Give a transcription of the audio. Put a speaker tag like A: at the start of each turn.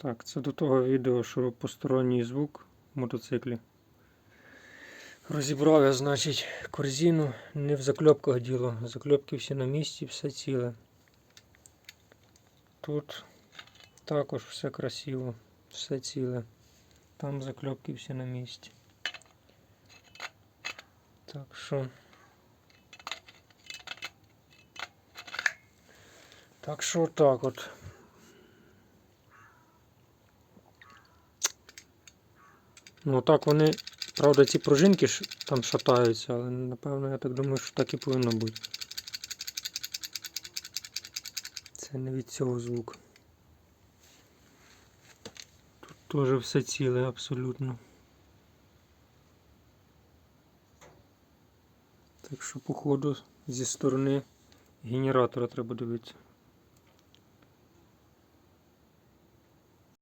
A: Так, це до того відео, що посторонній звук в мотоциклі. Розібрав я, значить, корзину, не в закльопках діло. Закльопки всі на місці, все ціле. Тут також все красиво, все ціле. Там закльопки всі на місці. Так що так от. Ну так вони, правда, ці пружинки там шатаються, але напевно я так думаю, що так і повинно бути. Це не від цього звуку. Тут теж все ціле абсолютно. Так що, походу, зі сторони генератора треба дивитися.